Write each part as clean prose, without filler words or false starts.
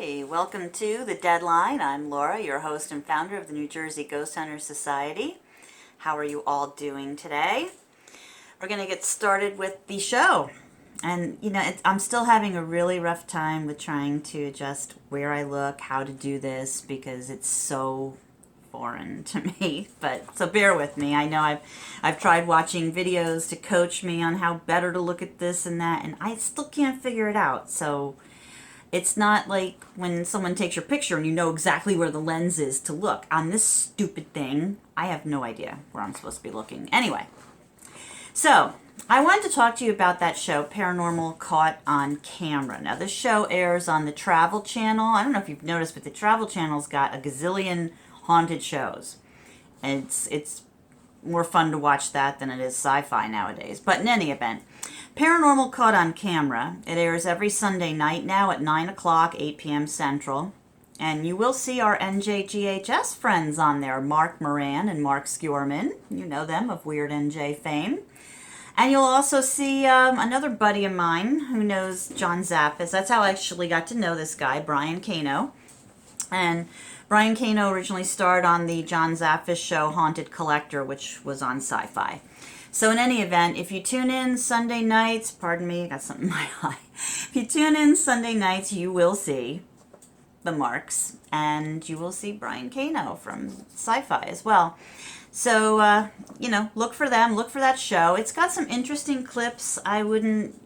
Hey, welcome to The Deadline. I'm Laura, your host and founder of the New Jersey Ghost Hunters Society. How are you all doing today? We're going to get started with the show. And, I'm still having a really rough time with trying to adjust where I look, how to do this, because it's so foreign to me. But so bear with me. I know I've tried watching videos to coach me on how better to look at this and that, and I still can't figure it out. So it's not like when someone takes your picture and you know exactly where the lens is to look. On this stupid thing, I have no idea where I'm supposed to be looking. Anyway, so I wanted to talk to you about that show, Paranormal Caught on Camera. Now, this show airs on the Travel Channel. I don't know if you've noticed, but the Travel Channel's got a gazillion haunted shows. And it's more fun to watch that than it is sci-fi nowadays. But in any event, Paranormal Caught on Camera. It airs every Sunday night now at 9 o'clock, 8 p.m. Central. And you will see our NJGHS friends on there, Mark Moran and Mark Skjorman. You know them of Weird NJ fame. And you'll also see another buddy of mine who knows John Zappis. That's how I actually got to know this guy, Brian Kano. And Brian Kano originally starred on the John Zappis show, Haunted Collector, which was on Sci-Fi. So in any event, if you tune in Sunday nights, pardon me, I got something in my eye. If you tune in Sunday nights, you will see the Marks, and you will see Brian Kano from Sci-Fi as well. So, look for them, look for that show. It's got some interesting clips. I wouldn't,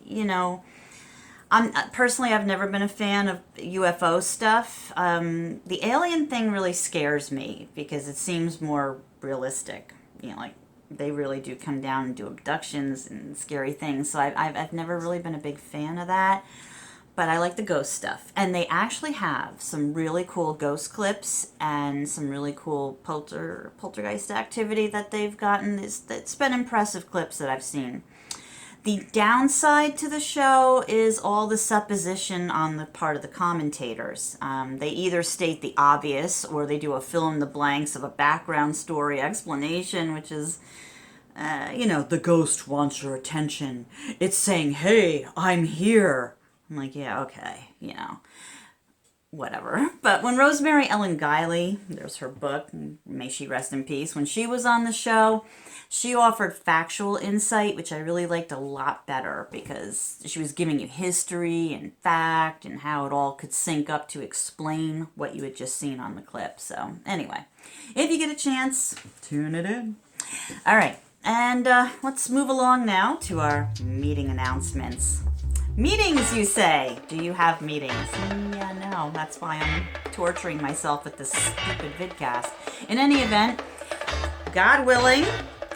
personally, I've never been a fan of UFO stuff. The alien thing really scares me because it seems more realistic, like they really do come down and do abductions and scary things. So I've never really been a big fan of that, but I like the ghost stuff. And they actually have some really cool ghost clips and some really cool poltergeist activity that they've gotten. It's been impressive clips that I've seen. The downside to the show is all the supposition on the part of the commentators. They either state the obvious or they do a fill in the blanks of a background story explanation, which is, the ghost wants your attention. It's saying, hey, I'm here. I'm like, yeah, okay, whatever. But when Rosemary Ellen Guiley, there's her book, may she rest in peace, when she was on the show, she offered factual insight, which I really liked a lot better because she was giving you history and fact and how it all could sync up to explain what you had just seen on the clip. So anyway, if you get a chance, tune it in. All right, and let's move along now to our meeting announcements. Meetings, you say? Do you have meetings? Yeah, no, that's why I'm torturing myself with this stupid vidcast. In any event, God willing,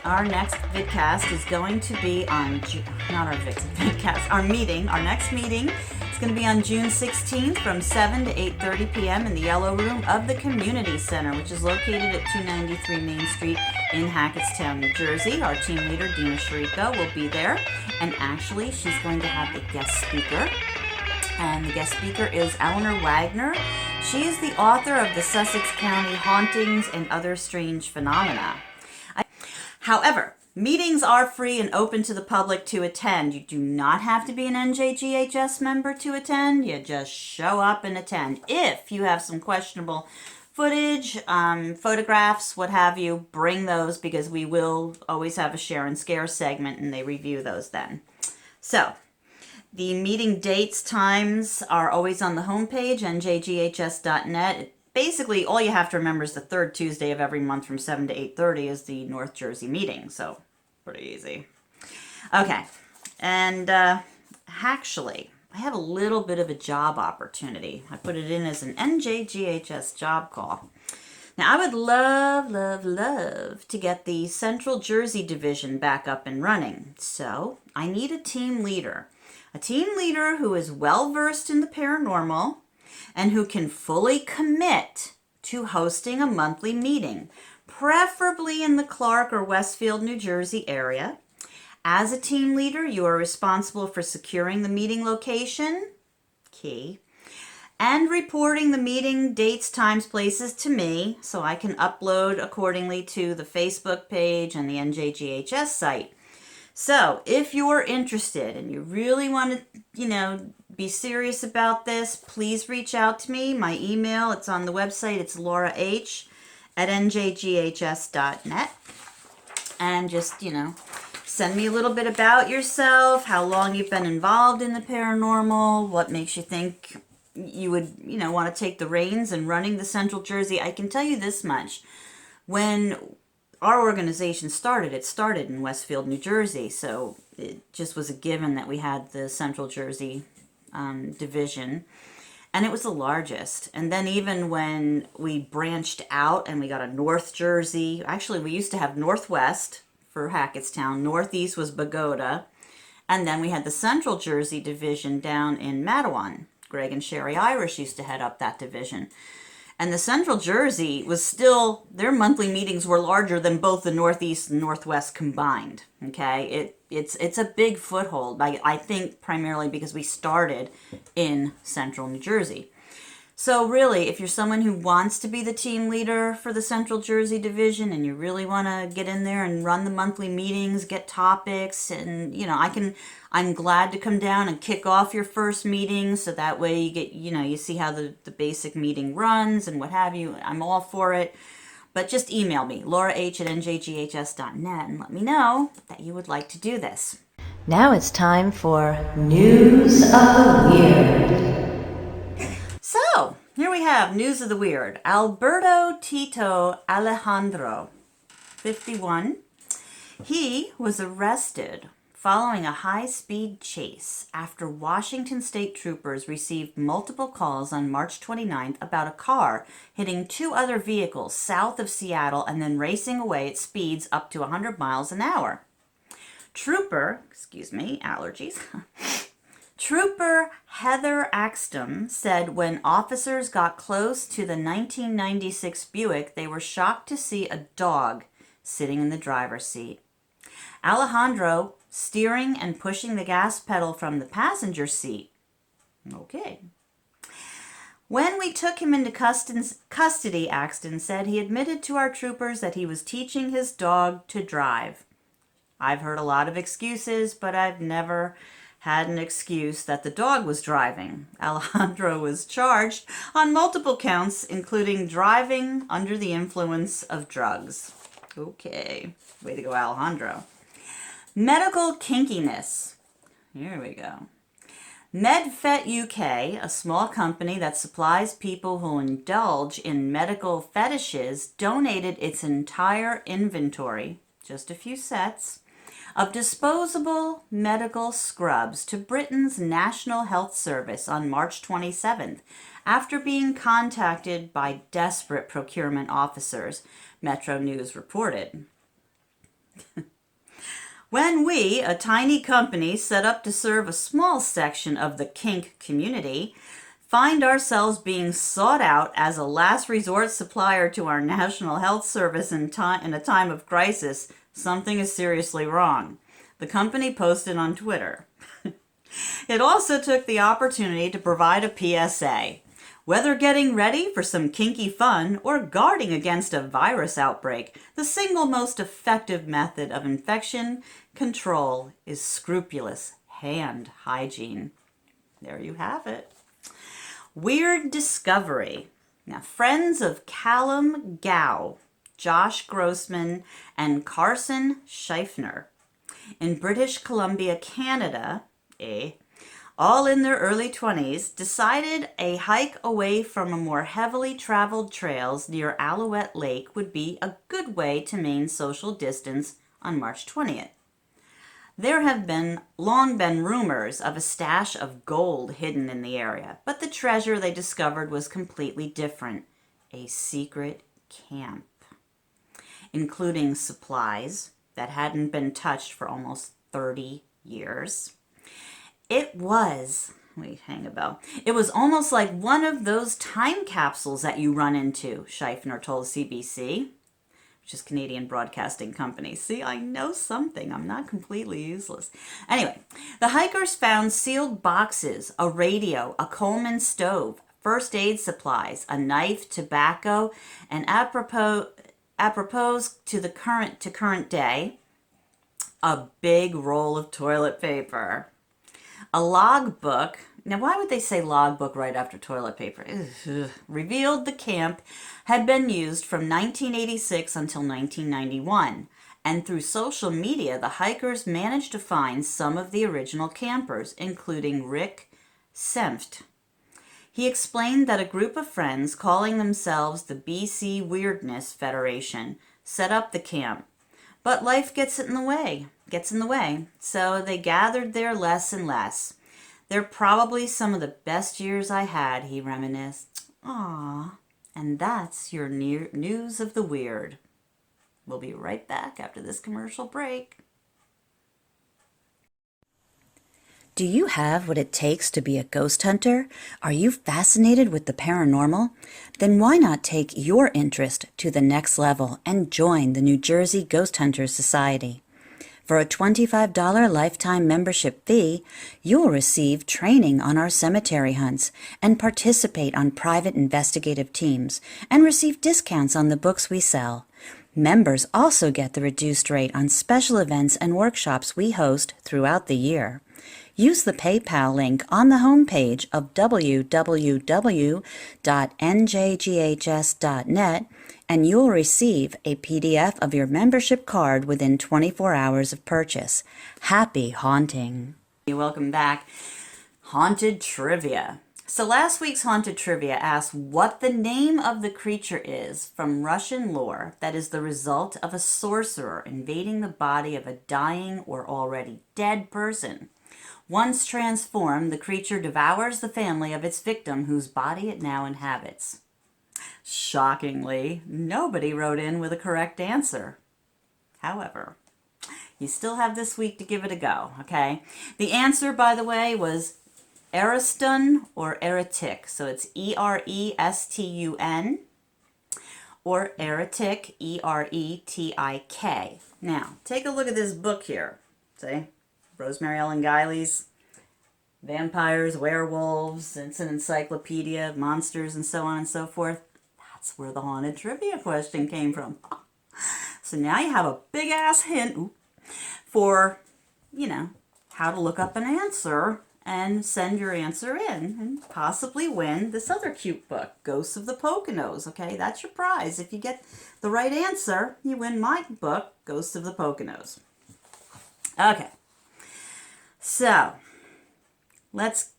our next vidcast is going to be on, our next meeting is going to be on June 16th from 7 to 8:30 p.m. in the Yellow Room of the Community Center, which is located at 293 Main Street in Hackettstown, New Jersey. Our team leader, Dina Shariko, will be there, and actually she's going to have a guest speaker, and the guest speaker is Eleanor Wagner. She is the author of the Sussex County Hauntings and Other Strange Phenomena. However, meetings are free and open to the public to attend. You do not have to be an NJGHS member to attend. You just show up and attend. If you have some questionable footage, photographs, what have you, bring those because we will always have a share and scare segment and they review those then. So, the meeting dates, times are always on the homepage, njghs.net. Basically, all you have to remember is the third Tuesday of every month from 7 to 8:30 is the North Jersey meeting. So, pretty easy. Okay, and actually, I have a little bit of a job opportunity. I put it in as an NJGHS job call. Now, I would love to get the Central Jersey division back up and running. So, I need a team leader. A team leader who is well-versed in the paranormal and who can fully commit to hosting a monthly meeting, preferably in the Clark or Westfield, New Jersey area. As a team leader, you are responsible for securing the meeting location, key, and reporting the meeting dates, times, places to me so I can upload accordingly to the Facebook page and the NJGHS site. So if you're interested and you really want to, be serious about this, please reach out to me. My email, it's on the website. It's laurah@njghs.net. And just, send me a little bit about yourself, how long you've been involved in the paranormal, what makes you think you would, want to take the reins and running the Central Jersey. I can tell you this much. When our organization started, it started in Westfield, New Jersey, so it just was a given that we had the Central Jersey division, and it was the largest. And then even when we branched out and we got a North Jersey, actually we used to have Northwest for Hackettstown, Northeast was Bogota, and then we had the Central Jersey division down in Matawan. Greg and Sherry Irish used to head up that division. And the Central Jersey was still, their monthly meetings were larger than both the Northeast and Northwest combined. Okay, it's a big foothold. I think primarily because we started in Central New Jersey. So really, if you're someone who wants to be the team leader for the Central Jersey division and you really want to get in there and run the monthly meetings, get topics, and I'm glad to come down and kick off your first meeting so that way you get, you see how the basic meeting runs and what have you. I'm all for it. But just email me, laurah@njghs.net, and let me know that you would like to do this. Now it's time for News of the Weird. So, here we have News of the Weird. Alberto Tito Alejandro, 51. He was arrested following a high-speed chase after Washington State troopers received multiple calls on March 29th about a car hitting two other vehicles south of Seattle and then racing away at speeds up to 100 miles an hour. Trooper Heather Axton said when officers got close to the 1996 Buick, they were shocked to see a dog sitting in the driver's seat. Alejandro steering and pushing the gas pedal from the passenger seat. Okay. When we took him into custody, Axton said he admitted to our troopers that he was teaching his dog to drive. I've heard a lot of excuses, but I've never had an excuse that the dog was driving. Alejandro was charged on multiple counts, including driving under the influence of drugs. Okay, way to go, Alejandro. Medical kinkiness. Here we go. MedFet UK, a small company that supplies people who indulge in medical fetishes, donated its entire inventory, just a few sets, of disposable medical scrubs to Britain's National Health Service on March 27th after being contacted by desperate procurement officers, Metro News reported. When we, a tiny company set up to serve a small section of the kink community, find ourselves being sought out as a last resort supplier to our National Health Service in a time of crisis, something is seriously wrong. The company posted on Twitter. It also took the opportunity to provide a PSA. Whether getting ready for some kinky fun or guarding against a virus outbreak, the single most effective method of infection control is scrupulous hand hygiene. There you have it. Weird discovery. Now, friends of Callum Gow, Josh Grossman, and Carson Schiffner in British Columbia, Canada, all in their early 20s, decided a hike away from a more heavily traveled trails near Alouette Lake would be a good way to maintain social distance on March 20th. There have long been rumors of a stash of gold hidden in the area, but the treasure they discovered was completely different, a secret camp, including supplies that hadn't been touched for almost 30 years. It was almost like one of those time capsules that you run into, Schiffner told CBC, which is Canadian Broadcasting Company. See, I know something. I'm not completely useless. Anyway, the hikers found sealed boxes, a radio, a Coleman stove, first aid supplies, a knife, tobacco, and apropos to current day, a big roll of toilet paper. A logbook. Now, why would they say logbook right after toilet paper? Ugh. Revealed the camp had been used from 1986 until 1991. And through social media, the hikers managed to find some of the original campers, including Rick Senft. He explained that a group of friends calling themselves the BC Weirdness Federation set up the camp. But life gets in the way, so they gathered there less and less. They're probably some of the best years I had, he reminisced. Aww. And that's your news of the weird. We'll be right back after this commercial break. Do you have what it takes to be a ghost hunter? Are you fascinated with the paranormal? Then why not take your interest to the next level and join the New Jersey Ghost Hunters Society? For a $25 lifetime membership fee, you'll receive training on our cemetery hunts and participate on private investigative teams and receive discounts on the books we sell. Members also get the reduced rate on special events and workshops we host throughout the year. Use the PayPal link on the homepage of www.njghs.net and you'll receive a PDF of your membership card within 24 hours of purchase. Happy haunting! Welcome back. Haunted Trivia. So last week's Haunted Trivia asked what the name of the creature is from Russian lore that is the result of a sorcerer invading the body of a dying or already dead person. Once transformed, the creature devours the family of its victim whose body it now inhabits. Shockingly, nobody wrote in with a correct answer. However, you still have this week to give it a go, okay? The answer, by the way, was Erestun or Eretic. So it's Erestun or Eretic, Eretik. Now, take a look at this book here. See? Rosemary Ellen Guiley's Vampires, Werewolves, it's an encyclopedia of monsters and so on and so forth. That's where the haunted trivia question came from. So now you have a big ass hint for, how to look up an answer and send your answer in and possibly win this other cute book, Ghosts of the Poconos. Okay, that's your prize. If you get the right answer, you win my book, Ghosts of the Poconos. Okay. So, let's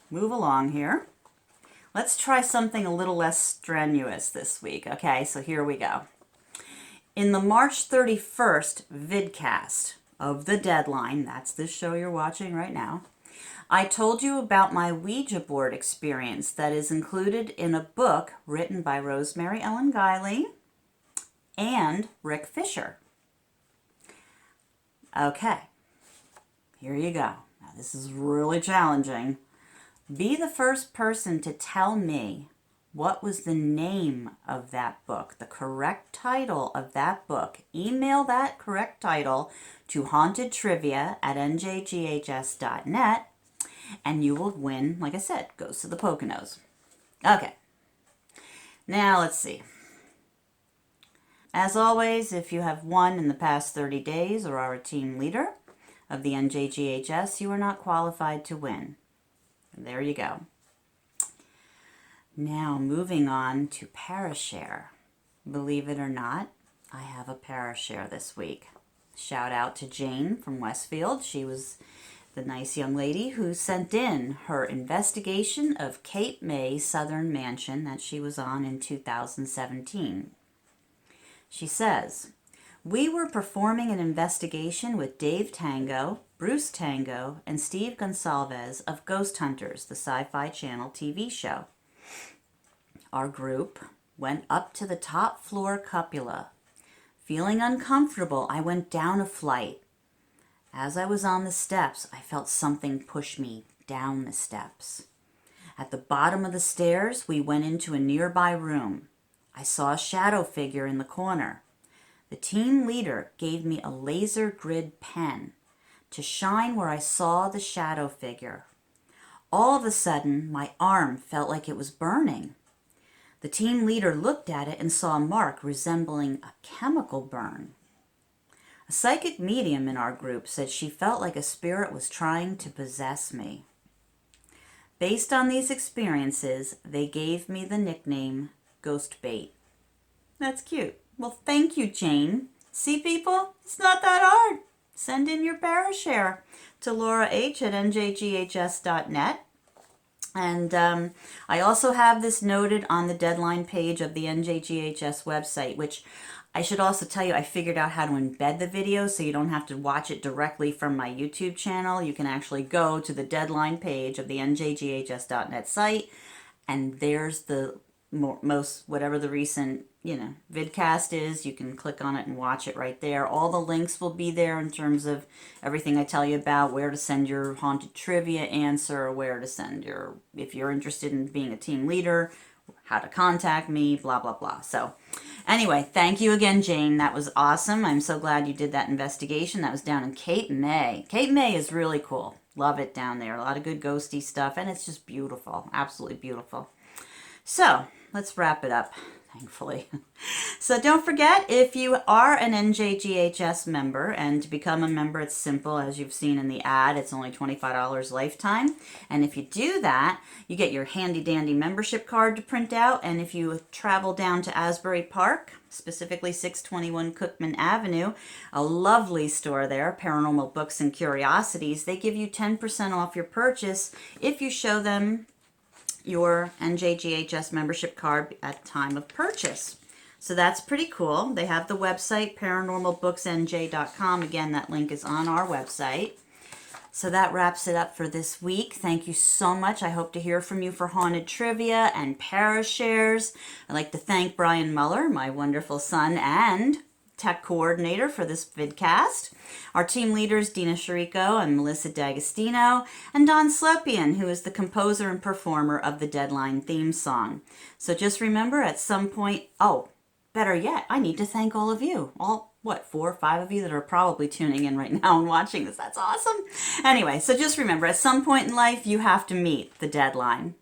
move along here. Let's try something a little less strenuous this week. Okay, so here we go. In the March 31st vidcast of The Deadline, that's this show you're watching right now, I told you about my Ouija board experience that is included in a book written by Rosemary Ellen Guiley and Rick Fisher. Okay. Here you go. Now, this is really challenging. Be the first person to tell me what was the name of that book, the correct title of that book. Email that correct title to hauntedtrivia@njghs.net, and you will win, like I said, Ghosts of the Poconos. Okay. Now, let's see. As always, if you have won in the past 30 days or are a team leader of the NJGHS, you are not qualified to win. And there you go. Now, moving on to Parashare. Believe it or not, I have a Parashare this week. Shout out to Jane from Westfield. She was the nice young lady who sent in her investigation of Cape May Southern Mansion that she was on in 2017. She says, we were performing an investigation with Dave Tango, Bruce Tango, and Steve Gonsalves of Ghost Hunters, the Sci-Fi Channel TV show. Our group went up to the top floor cupola. Feeling uncomfortable, I went down a flight. As I was on the steps, I felt something push me down the steps. At the bottom of the stairs, we went into a nearby room. I saw a shadow figure in the corner. The team leader gave me a laser grid pen to shine where I saw the shadow figure. All of a sudden, my arm felt like it was burning. The team leader looked at it and saw a mark resembling a chemical burn. A psychic medium in our group said she felt like a spirit was trying to possess me. Based on these experiences, they gave me the nickname Ghost Bait. That's cute. Well, thank you, Jane. See, people, it's not that hard. Send in your parashare to Laura H at njghs.net. And I also have this noted on the deadline page of the NJGHS website, which I should also tell you, I figured out how to embed the video so you don't have to watch it directly from my YouTube channel. You can actually go to the deadline page of the njghs.net site, and there's the most, whatever the recent, vidcast is. You can click on it and watch it right there. All the links will be there in terms of everything I tell you about, where to send your haunted trivia answer, where to send your, if you're interested in being a team leader, how to contact me, blah, blah, blah. So anyway, thank you again, Jane. That was awesome. I'm so glad you did that investigation. That was down in Cape May. Cape May is really cool. Love it down there. A lot of good ghosty stuff, and it's just beautiful. Absolutely beautiful. So let's wrap it up, thankfully. So don't forget, if you are an NJGHS member, and to become a member, it's simple, as you've seen in the ad. It's only $25 lifetime. And if you do that, you get your handy dandy membership card to print out. And if you travel down to Asbury Park, specifically 621 Cookman Avenue, a lovely store there, Paranormal Books and Curiosities, they give you 10% off your purchase if you show them your NJGHS membership card at time of purchase. So that's pretty cool. They have the website, paranormalbooksnj.com. Again, that link is on our website. So that wraps it up for this week. Thank you so much. I hope to hear from you for haunted trivia and parashares. I'd like to thank Brian Muller, my wonderful son and tech coordinator for this vidcast. Our team leaders, Dina Shiriko and Melissa D'Agostino, and Don Slepian, who is the composer and performer of the Deadline theme song. So just remember, at some point, better yet, I need to thank all of you. All, 4 or 5 of you that are probably tuning in right now and watching this. That's awesome. Anyway, so just remember, at some point in life, you have to meet the deadline.